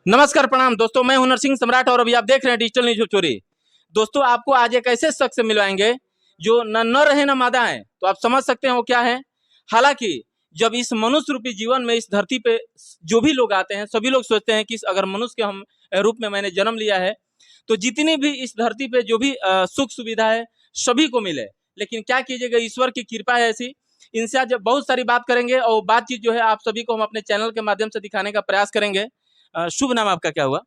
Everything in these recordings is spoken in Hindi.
नमस्कार प्रणाम दोस्तों, मैं हूं नरसिंह सम्राट और अभी आप देख रहे हैं डिजिटल न्यूज चोरी। दोस्तों, आपको आज एक ऐसे शख्स से मिलवाएंगे जो न नर है न मादा है, तो आप समझ सकते हैं वो क्या है। हालांकि जब इस मनुष्य रूपी जीवन में इस धरती पे जो भी लोग आते हैं, सभी लोग सोचते हैं कि अगर मनुष्य के हम रूप में मैंने जन्म लिया है तो जितनी भी इस धरती पे जो भी सुख सुविधा है सभी को मिले। लेकिन क्या कीजिएगा, ईश्वर की कृपा है ऐसी। इनसे आज बहुत सारी बात करेंगे और बातचीत जो है आप सभी को हम अपने चैनल के माध्यम से दिखाने का प्रयास करेंगे। शुभ नाम आपका क्या हुआ?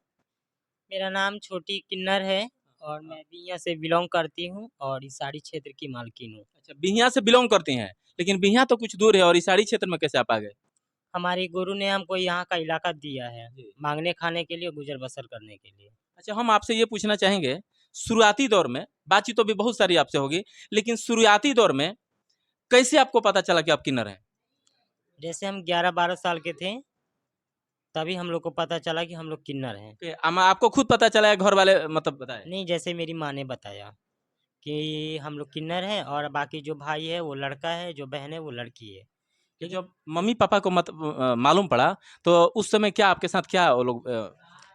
मेरा नाम छोटी किन्नर है और मैं बिहियां से बिलोंग करती हूँ और इसाड़ी क्षेत्र की मालकिन हूँ। अच्छा, बिहियां से बिलोंग करती हैं, लेकिन बिहियां तो कुछ दूर है और इसाड़ी क्षेत्र में कैसे आप आ गए? हमारी गुरु ने हमको यहाँ का इलाका दिया है जी। मांगने खाने के लिए, गुजर बसर करने के लिए। अच्छा, हम आपसे ये पूछना चाहेंगे, शुरुआती दौर में बातचीत तो भी बहुत सारी आपसे होगी, लेकिन शुरुआती दौर में कैसे आपको पता चला कि आप किन्नर हैं? जैसे हम 11-12 साल के थे तभी हम लोग को पता चला कि हम लोग किन्नर हैं। आपको खुद पता चला या घर वाले मतलब बताए? नहीं, जैसे मेरी माँ ने बताया कि हम लोग किन्नर हैं और बाकी जो भाई है वो लड़का है, जो बहन है वो लड़की है। तो लेकिन जब मम्मी पापा को मालूम पड़ा तो उस समय क्या आपके साथ क्या वो लोग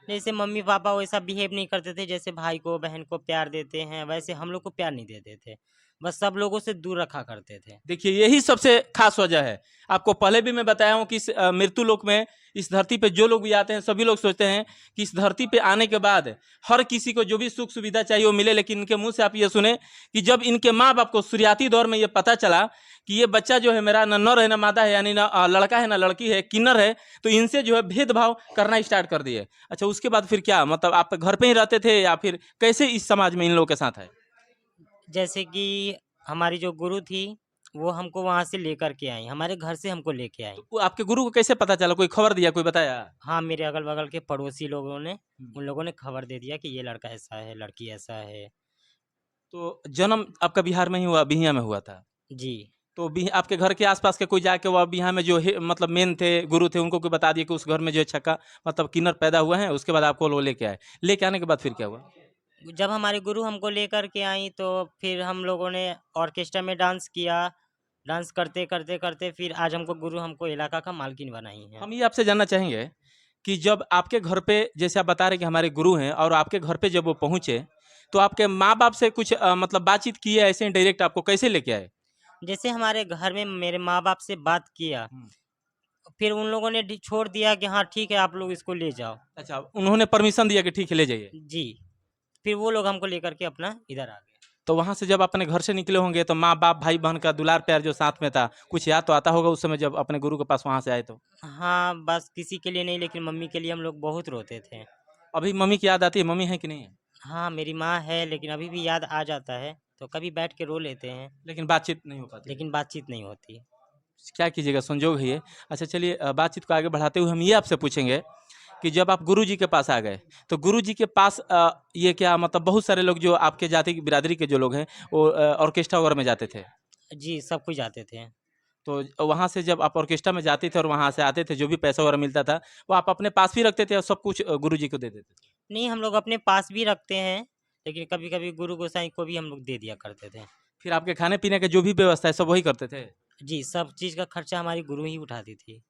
जैसे मम्मी पापा वैसा बिहेव नहीं करते थे, जैसे भाई को बहन को प्यार देते हैं वैसे हम लोग को प्यार नहीं देते थे। बस सब लोगों से दूर रखा करते थे। देखिए, यही सबसे खास वजह है। आपको पहले भी मैं बताया हूँ कि इस मृत्यु लोक में इस धरती पे जो लोग भी आते हैं सभी लोग सोचते हैं कि इस धरती पे आने के बाद हर किसी को जो भी सुख सुविधा चाहिए वो मिले, लेकिन इनके मुंह से आप ये सुने कि जब इनके माँ बाप को शुरुआती दौर में ये पता चला कि ये बच्चा जो है मेरा न नर है न मादा है, यानी न लड़का है न लड़की है, किन्नर है, तो इनसे जो है भेदभाव करना स्टार्ट कर दिए। अच्छा, उसके बाद फिर क्या, मतलब आप घर पे ही रहते थे या फिर कैसे इस समाज में इन लोगों के साथ है? जैसे कि हमारी जो गुरु थी वो हमको वहाँ से लेकर के आई, हमारे घर से हमको लेके आई। तो आपके गुरु को कैसे पता चला, कोई खबर दिया, कोई बताया? हाँ, मेरे अगल बगल के पड़ोसी लोगों ने, उन लोगों ने खबर दे दिया कि ये लड़का ऐसा है, लड़की ऐसा है। तो जन्म आपका बिहार में ही हुआ, बिहियां में हुआ था? जी। तो आपके घर के आसपास के कोई जाके वो बिहार में जो मतलब मेन थे, गुरु थे, उनको कोई बता दिए कि उस घर में जो है छक्का मतलब किन्नर पैदा हुआ है, उसके बाद आपको लोग लेके आए। लेके आने के बाद फिर क्या हुआ? जब हमारी गुरु हमको लेकर के आई तो फिर हम लोगों ने ऑर्केस्ट्रा में डांस किया। डांस करते करते करते फिर आज हमको गुरु हमको इलाका का मालकिन बनाई है। हम ये आपसे जानना चाहेंगे कि जब आपके घर पे, जैसे आप बता रहे कि हमारे गुरु हैं, और आपके घर पे जब वो पहुंचे तो आपके माँ बाप से कुछ मतलब बातचीत की है, ऐसे डायरेक्ट आपको कैसे लेके आए? जैसे हमारे घर में मेरे माँ बाप से बात किया, हम्म। फिर उन लोगों ने छोड़ दिया कि हाँ ठीक है आप लोग इसको ले जाओ। अच्छा, उन्होंने परमिशन दिया कि ठीक है ले जाइए। जी। फिर वो लोग हमको लेकर के अपना इधर आ गए। तो वहां से जब अपने घर से निकले होंगे तो माँ बाप भाई बहन का दुलार प्यार जो साथ में था, कुछ याद तो आता होगा उस समय जब अपने गुरु के पास वहां से आए तो? हाँ, बस किसी के लिए नहीं लेकिन मम्मी के लिए हम लोग बहुत रोते थे। अभी मम्मी की याद आती है? मम्मी है कि नहीं है? हाँ, मेरी माँ है लेकिन अभी भी याद आ जाता है, तो कभी बैठ के रो लेते हैं, लेकिन बातचीत नहीं हो पाती है। लेकिन बातचीत नहीं होती। क्या कीजिएगा, संजोग है ये। अच्छा चलिए, बातचीत को आगे बढ़ाते हुए हम ये आपसे पूछेंगे कि जब आप गुरु जी के पास आ गए तो गुरु जी के पास ये क्या मतलब बहुत सारे लोग जो आपके जाति की बिरादरी के जो लोग हैं वो ऑर्केस्ट्रा वगैरह में जाते थे, जी, सब कुछ जाते थे। तो वहाँ से जब आप ऑर्केस्ट्रा में जाते थे और वहाँ से आते थे जो भी पैसा वगैरह मिलता था वो आप अपने पास भी रखते थे और सब कुछ गुरु जी को दे देते थे? नहीं, हम लोग अपने पास भी रखते हैं, लेकिन कभी-कभी गुरु गोसाई को भी हम लोग दे दिया करते थे। फिर आपके खाने पीने का जो भी व्यवस्था है सब वही करते थे? जी, सब चीज़ का खर्चा हमारी गुरु ही उठाती थी।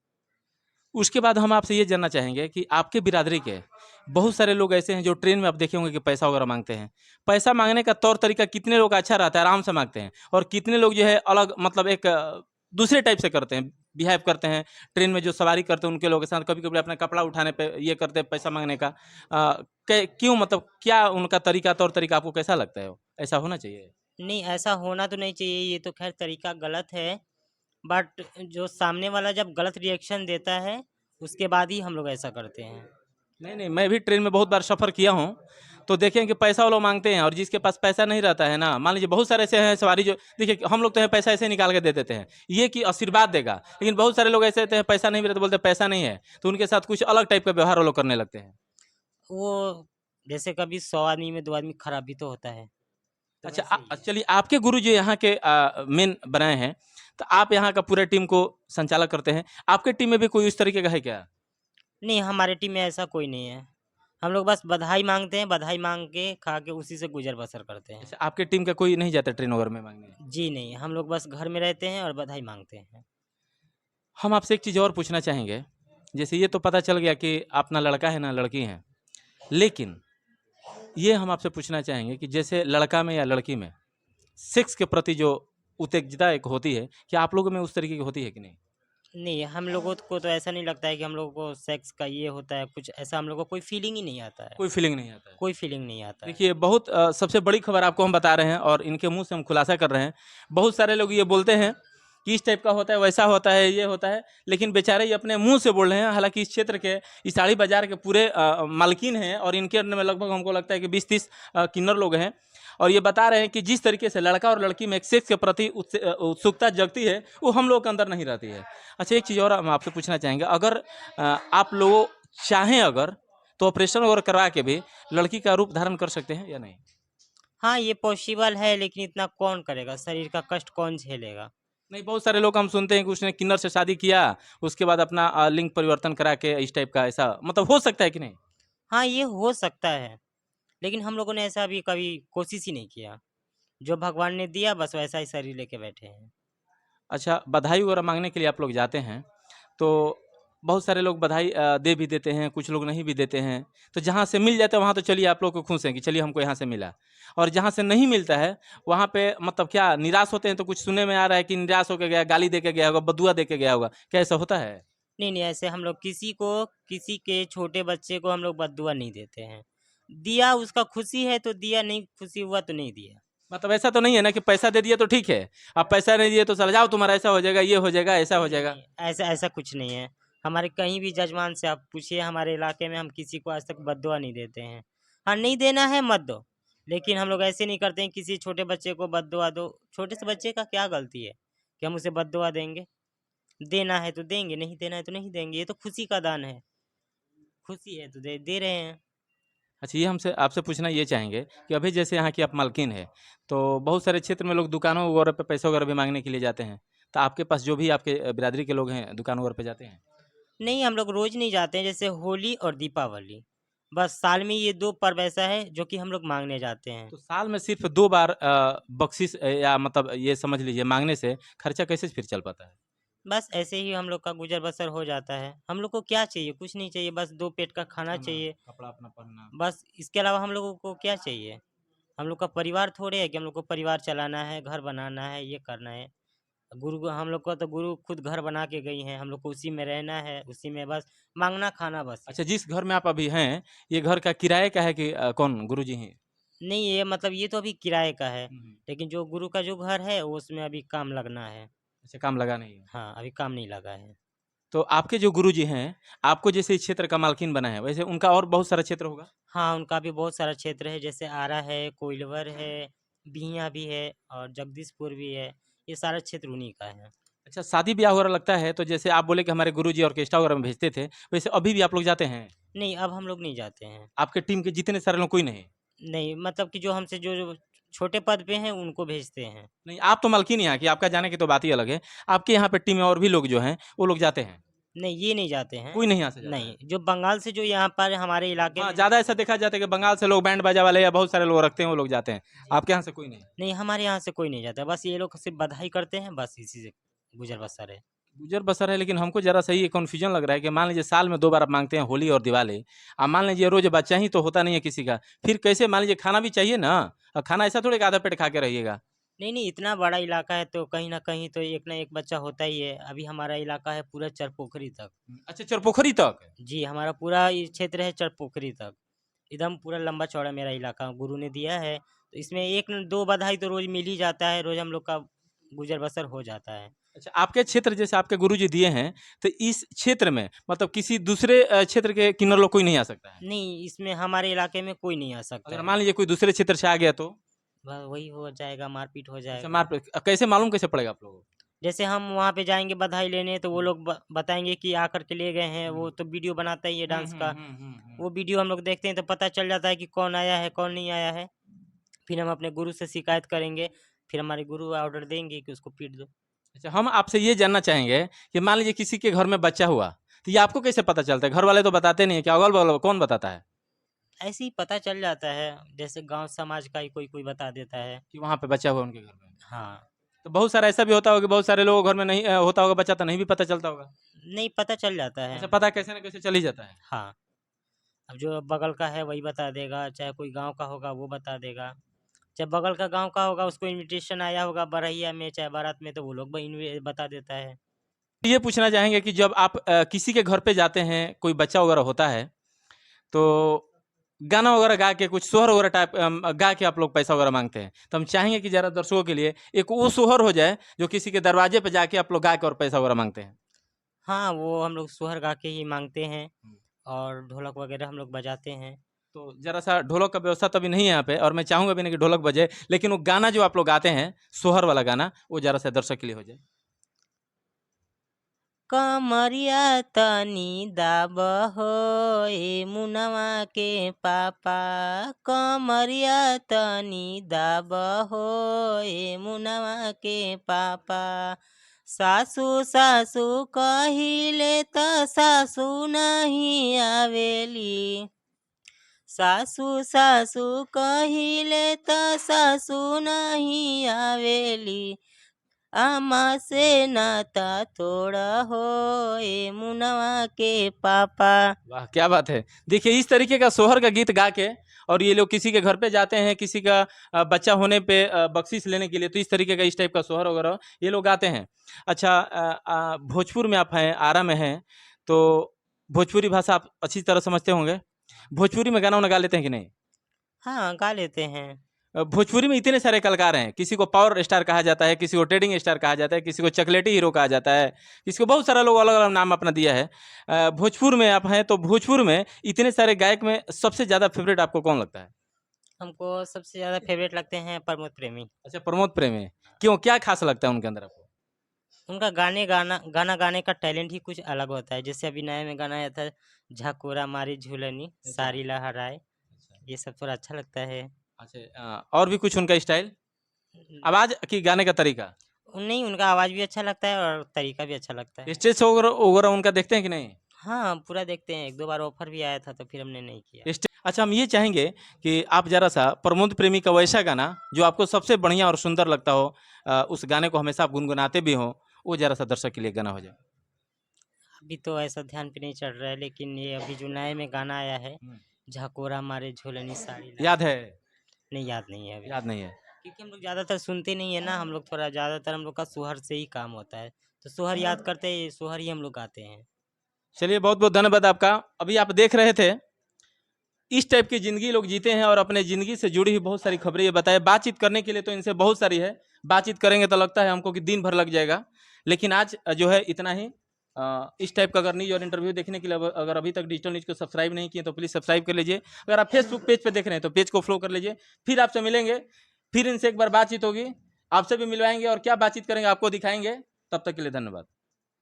उसके बाद हम आपसे ये जानना चाहेंगे कि आपके बिरादरी के बहुत सारे लोग ऐसे हैं जो ट्रेन में आप देखे होंगे कि पैसा वगैरह मांगते हैं। पैसा मांगने का तौर तरीका कितने लोग का अच्छा रहता है, आराम से मांगते हैं, और कितने लोग जो है अलग मतलब एक दूसरे टाइप से करते हैं, बिहेव करते हैं। ट्रेन में जो सवारी करते हैं उनके लोगों के साथ कभी कभी अपना कपड़ा उठाने पे ये करते हैं पैसा मांगने का। क्यों, मतलब क्या उनका तरीका, तौर तरीका आपको कैसा लगता है? ऐसा होना चाहिए? नहीं, ऐसा होना तो नहीं चाहिए, ये तो ख़ैर तरीका गलत है, बट जो सामने वाला जब गलत रिएक्शन देता है, उसके बाद ही हम लोग ऐसा करते हैं। नहीं नहीं, मैं भी ट्रेन में बहुत बार सफ़र किया हूँ, तो देखें कि पैसा वो लोग मांगते हैं और जिसके पास पैसा नहीं रहता है ना, मान लीजिए बहुत सारे ऐसे हैं सवारी जो, देखिए हम लोग तो हैं पैसा ऐसे निकाल के दे देते हैं ये कि आशीर्वाद देगा, लेकिन बहुत सारे लोग ऐसे होते हैं पैसा नहीं भी रहता, बोलते हैं पैसा नहीं है, तो उनके साथ कुछ अलग टाइप का व्यवहार वो लोग करने लगते हैं। वो जैसे कभी 100 आदमी में 2 आदमी खराब भी तो होता है, तो अच्छा, वैसे ही। चलिए, आपके गुरु जो यहाँ के मेन बनाए हैं, तो आप यहाँ का पूरे टीम को संचालक करते हैं, आपके टीम में भी कोई इस तरीके का है क्या? नहीं, हमारे टीम में ऐसा कोई नहीं है। हम लोग बस बधाई माँगते हैं, बधाई माँग के, खा के उसी से गुज़र-बसर करते हैं। अच्छा, आपके टीम का कोई नहीं जाता ट्रेन वगैरह में मांगने? जी नहीं, हम लोग बस घर में रहते हैं और बधाई माँगते हैं। हम आपसे एक चीज़ और पूछना चाहेंगे जैसे ये तो पता चल गया कि आप ना लड़का है ना लड़की है, लेकिन ये हम आपसे पूछना चाहेंगे कि जैसे लड़का में या लड़की में सेक्स के प्रति जो उत्तेजता एक होती है, क्या आप लोगों में उस तरीके की होती है कि नहीं? नहीं, हम लोगों को तो ऐसा नहीं लगता है कि हम लोगों को सेक्स का ये होता है, कुछ ऐसा हम लोग को कोई फीलिंग ही नहीं आता है। कोई फीलिंग नहीं आता है। कोई फीलिंग नहीं आता है। देखिए बहुत सबसे बड़ी खबर आपको हम बता रहे हैं और इनके मुंह से हम खुलासा कर रहे हैं। बहुत सारे लोग ये बोलते हैं कि इस टाइप का होता है, वैसा होता है, ये होता है, लेकिन बेचारे ये अपने मुंह से बोल रहे हैं। हालांकि इस क्षेत्र के, इस साड़ी बाजार के पूरे मालकिन हैं और इनके अंदर में लगभग हमको लगता है कि 20-30 किन्नर लोग हैं और ये बता रहे हैं कि जिस तरीके से लड़का और लड़की में एक सेक्स के प्रति उत्सुकता जगती है, वो हम लोग के अंदर नहीं रहती है। अच्छा, एक चीज़ और हम आपसे पूछना चाहेंगे, अगर आप लोग चाहें अगर, तो ऑपरेशन वगैरह करवा के भी लड़की का रूप धारण कर सकते हैं या नहीं? हाँ, ये पॉसिबल है, लेकिन इतना कौन करेगा? शरीर का कष्ट कौन झेलेगा? नहीं, बहुत सारे लोग हम सुनते हैं कि उसने किन्नर से शादी किया, उसके बाद अपना लिंग परिवर्तन करा के इस टाइप का, ऐसा मतलब हो सकता है कि नहीं? हाँ, ये हो सकता है, लेकिन हम लोगों ने ऐसा अभी कभी कोशिश ही नहीं किया। जो भगवान ने दिया बस वैसा ही शरीर लेके बैठे हैं। अच्छा, बधाई वगैरह मांगने के लिए आप लोग जाते हैं, तो बहुत सारे लोग बधाई दे भी देते हैं, कुछ लोग नहीं भी देते हैं। तो जहाँ से मिल जाता है वहाँ तो चलिए आप लोग को खुश हैं कि चलिए हमको यहाँ से मिला, और जहाँ से नहीं मिलता है वहाँ पे मतलब क्या निराश होते हैं? तो कुछ सुनने में आ रहा है कि निराश होकर गया, गाली दे के गया होगा, बदुआ दे के गया होगा, क्या ऐसा होता है? नहीं, नहीं, ऐसे हम लोग किसी के छोटे बच्चे को हम लोग बददुआ नहीं देते हैं। दिया उसका खुशी है तो दिया, नहीं खुशी हुआ तो नहीं दिया। मतलब ऐसा तो नहीं है ना कि पैसा दे दिए तो ठीक है, आप पैसा नहीं दिए तो चला जाओ, तुम्हारा ऐसा हो जाएगा, ये हो जाएगा, ऐसा हो नहीं, जाएगा। नहीं, ऐसा ऐसा कुछ नहीं है। हमारे कहीं भी जजमान से आप पूछिए, हमारे इलाके में हम किसी को आज तक बददुआ नहीं देते हैं। हाँ, नहीं देना है मत दो, लेकिन हम लोग ऐसे नहीं करते हैं किसी छोटे बच्चे को बददुआ दो। छोटे से बच्चे का क्या गलती है कि हम उसे बददुआ देंगे? देना है तो देंगे, नहीं देना है तो नहीं देंगे। ये तो खुशी का दान है, खुशी है तो दे दे रहे हैं। अच्छा, ये हमसे आपसे पूछना ये चाहेंगे कि अभी जैसे यहाँ की आप मालकिन है, तो बहुत सारे क्षेत्र में लोग दुकानों वगैरह पे पैसे वगैरह भी मांगने के लिए जाते हैं, तो आपके पास जो भी आपके बिरादरी के लोग हैं दुकान वगैरह पे जाते हैं? नहीं, हम लोग रोज़ नहीं जाते हैं, जैसे होली और दीपावली, बस साल में ये 2 पर्व ऐसा है जो कि हम लोग माँगने जाते हैं। तो साल में सिर्फ 2 बार बख्शिश या मतलब ये समझ लीजिए मांगने से खर्चा कैसे फिर चल पाता है? बस ऐसे ही हम लोग का गुज़र-बसर हो जाता है। हम लोग को क्या चाहिए? कुछ नहीं चाहिए, बस 2 पेट का खाना खाना, चाहिए, कपड़ा अपना पहनना। बस इसके अलावा हम लोगों को क्या चाहिए? हम लोग का परिवार थोड़े है कि हम लोग को परिवार चलाना है, घर बनाना है, ये करना है। हम लोग का तो गुरु खुद घर बना के गई हैं, हम लोग को उसी में रहना है, उसी में बस माँगना खाना बस है। अच्छा, जिस घर में आप अभी हैं, ये घर का किराए का है कि कौन गुरुजी हैं? नहीं, ये मतलब ये तो अभी किराए का है, हुँ, हुँ। लेकिन जो गुरु का जो घर है वो उसमें अभी काम लगना है। अच्छा, काम लगा नहीं है। हाँ, अभी काम नहीं लगा है। तो आपके जो गुरुजी हैं, आपको जैसे इस क्षेत्र का मालकिन बनाया है, वैसे उनका और बहुत सारा क्षेत्र होगा? हाँ, उनका भी बहुत सारा क्षेत्र है, जैसे आरा है, कोइलवर है, बिहियाँ भी है और जगदीशपुर भी है। ये सारा क्षेत्र उन्हीं का है। अच्छा, शादी-ब्याह वगैरह लगता है तो जैसे आप बोले कि हमारे गुरुजी ऑर्केस्ट्रा वगैरह में भेजते थे, वैसे अभी भी आप लोग जाते हैं? नहीं, अब हम लोग नहीं जाते हैं। आपके टीम के जितने सारे लोग कोई नहीं? नहीं, मतलब कि जो हमसे जो छोटे पद पे हैं उनको भेजते हैं। नहीं, आप तो मालकिन यहाँ की, आपका जाने की तो बात ही अलग है। आपके यहाँ पे टीम में और भी लोग जो हैं, वो लोग जाते हैं? नहीं, ये नहीं जाते हैं। कोई नहीं यहाँ से जाता है? नहीं, जो बंगाल से जो यहाँ पर हमारे इलाके हाँ, में ज़्यादा ऐसा देखा जाता है कि बंगाल से लोग बैंड बाजा वाले या बहुत सारे लोग रखते हैं, वो लोग जाते हैं। आपके यहाँ से कोई नहीं? नहीं, हमारे यहाँ से कोई नहीं जाता। बस ये लोग सिर्फ़ बधाई करते हैं, बस इसी से गुज़र-बसर है। गुज़र-बसर है, लेकिन हमको ज़रा सही कन्फ्यूज़न लग रहा है कि मान लीजिए साल में 2 बार आप माँगते हैं होली और दिवाली। अब मान लीजिए रोज़ बच्चा ही तो होता नहीं है किसी का, फिर कैसे मान लीजिए खाना भी चाहिए ना? खाना ऐसा थोड़ी कि आधा पेट खा के रहिएगा। नहीं, नहीं, इतना बड़ा इलाका है तो कहीं न कहीं तो एक ना एक बच्चा होता ही है। अभी हमारा इलाका है पूरा चरपोखरी तक। अच्छा, चरपोखरी तक? जी, हमारा पूरा ये क्षेत्र है चरपोखरी तक। एकदम पूरा लंबा-चौड़ा मेरा इलाका गुरु ने दिया है। तो इसमें 1 न 2 बधाई तो रोज़ मिल ही जाता है, रोज़ हम लोग का गुज़र-बसर हो जाता है। अच्छा, आपके क्षेत्र जैसे आपके गुरुजी दिए हैं, तो इस क्षेत्र में मतलब किसी दूसरे क्षेत्र के किन्नर लोग कोई नहीं आ सकता है? नहीं, इसमें हमारे इलाके में कोई नहीं आ सकता अगर है। मान लीजिए कोई दूसरे क्षेत्र से आ गया तो? वही हो जाएगा, मारपीट हो अच्छा, जाएगा। कैसे मालूम कैसे पड़ेगा आप लोगों को? जैसे हम वहाँ पे जाएँगे बधाई लेने तो वो हुँ। लोग बताएँगे कि आकर के ले गए हैं, वो हुँ। तो वीडियो बनाता ही है हुँ, डांस हुँ, का। हुँ, हुँ, हुँ। वो वीडियो हम लोग देखते हैं तो पता चल जाता है कि कौन आया है, कौन नहीं आया है। फिर हम अपने गुरु से शिकायत करेंगे, फिर हमारे गुरु ऑर्डर देंगे कि उसको पीट दो। अच्छा, हम आपसे ये जानना चाहेंगे कि मान लीजिए किसी के घर में बच्चा हुआ, तो ये आपको कैसे पता चलता है? घर वाले तो बताते नहीं है, क्या अगल-बगल कौन बताता है ऐसे ही पता चल जाता है, जैसे गाँव समाज का ही कोई-कोई बता देता है। कि वहाँ पे बच्चा हुआ उनके घर में? हाँ, तो बहुत सारा ऐसा भी होता होगा कि बहुत सारे लोग घर में नहीं होता होगा बच्चा, तो नहीं भी पता चलता होगा। नहीं पता चल जाता है। अच्छा, पता कैसे ना कैसे चल ही जाता है। हाँ, अब जो बगल का है वही बता देगा, चाहे कोई गाँव का होगा वो बता देगा। चाहे बगल का गाँव का होगा, उसको इन्विटेशन आया होगा बरहिया में चाहे बारात में, तो वो लोग बता देता है। ये पूछना चाहेंगे कि जब आप किसी के घर पे जाते हैं, कोई बच्चा वगैरह होता है, तो गाना वगैरह गा के कुछ सोहर वगैरह टाइप गा के आप लोग पैसा वगैरह मांगते हैं, तो हम चाहेंगे कि ज़रा दर्शकों के लिए एक वो सोहर हो जाए जो किसी के दरवाजे पे जाके आप लोग गा के और पैसा वगैरह मांगते हैं। हाँ, वो हम लोग सोहर गा के ही माँगते हैं और ढोलक वगैरह हम लोग बजाते हैं। तो ज़रा सा ढोलक का व्यवस्था तो अभी नहीं है यहाँ पे, और मैं चाहूँगा भी नहीं कि ढोलक बजे, लेकिन वो गाना जो आप लोग गाते हैं सोहर वाला गाना, वो ज़रा सा दर्शक के लिए हो जाए। कमरिया तनी दाबहो ए मुनवा के पापा, कमरिया तनी दाबहो ए मुनवा के पापा। सासू सासू कहिले त सासू नहीं आवेली, सासू सासू कहिले त सासू नहीं आवेली। आमा से नाता तोड़ा हो ए मुनवा के पापा। वाह, क्या बात है। देखिए, इस तरीके का सोहर का गीत गा के और ये लोग किसी के घर पे जाते हैं, किसी का बच्चा होने पे बख्शीश लेने के लिए, तो इस तरीके का इस टाइप का सोहर वगैरह ये लोग गाते हैं। अच्छा, भोजपुर में आप हैं, आरा में हैं, तो भोजपुरी भाषा आप अच्छी तरह समझते होंगे। भोजपुरी में गाना वाना गा लेते हैं कि नहीं? हाँ, गा लेते हैं। भोजपुरी में इतने सारे कलाकार हैं, किसी को पावर स्टार कहा जाता है, किसी को ट्रेडिंग स्टार कहा जाता है, किसी को चॉकलेटी हीरो कहा जाता है, किसी को बहुत सारा लोग अलग अलग नाम अपना दिया है। भोजपुर में आप हैं, तो भोजपुर में इतने सारे गायक में सबसे ज़्यादा फेवरेट आपको कौन लगता है? हमको सबसे ज़्यादा फेवरेट लगते हैं प्रमोद प्रेमी। अच्छा, प्रमोद प्रेमी। क्यों, क्या खास लगता है उनके अंदर आपको? उनका गाना गाने का टैलेंट ही कुछ अलग होता है। जैसे अभी नए में गाना आया था, झकोरा मारी झूलनी सारी लहराए, ये सब थोड़ा अच्छा लगता है। अच्छा, और भी कुछ उनका स्टाइल, आवाज़ की गाने का तरीका, नहीं, उनका आवाज़ भी अच्छा लगता है और तरीका भी अच्छा लगता है। स्टेज शो वगैरह वगैरह उनका देखते हैं कि नहीं? हाँ, पूरा देखते हैं। 1-2 बार ऑफ़र भी आया था तो फिर हमने नहीं किया। अच्छा, हम ये चाहेंगे कि आप ज़रा सा प्रमोद प्रेमी का वैसा गाना जो आपको सबसे बढ़िया और सुंदर लगता हो, उस गाने को हमेशा आप गुनगुनाते भी हो, वो ज़रा सा दर्शक के लिए गाना हो जाए। अभी तो ऐसा ध्यान पे नहीं चढ़ रहा है, लेकिन ये अभी जो नए में गाना आया है, झकोरा मारे झूलनी साड़ी लहराए। याद है? नहीं, याद नहीं है अभी। याद नहीं है। क्योंकि हम लोग ज़्यादातर सुनते नहीं है ना, हम लोग थोड़ा ज़्यादातर हम लोग का सोहर से ही काम होता है। तो सोहर याद करते हैं, सोहर ही हम लोग गाते हैं। चलिए, बहुत बहुत धन्यवाद आपका। अभी आप देख रहे थे, इस टाइप की ज़िंदगी लोग जीते हैं और अपने ज़िंदगी से जुड़ी हुई बहुत सारी खबरें ये बताए। बातचीत करने के लिए तो इनसे बहुत सारी है, बातचीत करेंगे तो लगता है हमको कि दिन भर लग जाएगा, लेकिन आज जो है इतना ही। इस टाइप का अगर न्यूज़ और इंटरव्यू देखने के लिए अगर अभी तक डिजिटल न्यूज़ को सब्सक्राइब नहीं किए तो प्लीज़ सब्सक्राइब कर लीजिए। अगर आप फेसबुक पेज पे देख रहे हैं तो पेज को फॉलो कर लीजिए। फिर आपसे मिलेंगे, फिर इनसे एक बार बातचीत होगी, आपसे भी मिलवाएंगे और क्या बातचीत करेंगे आपको दिखाएंगे। तब तक के लिए धन्यवाद।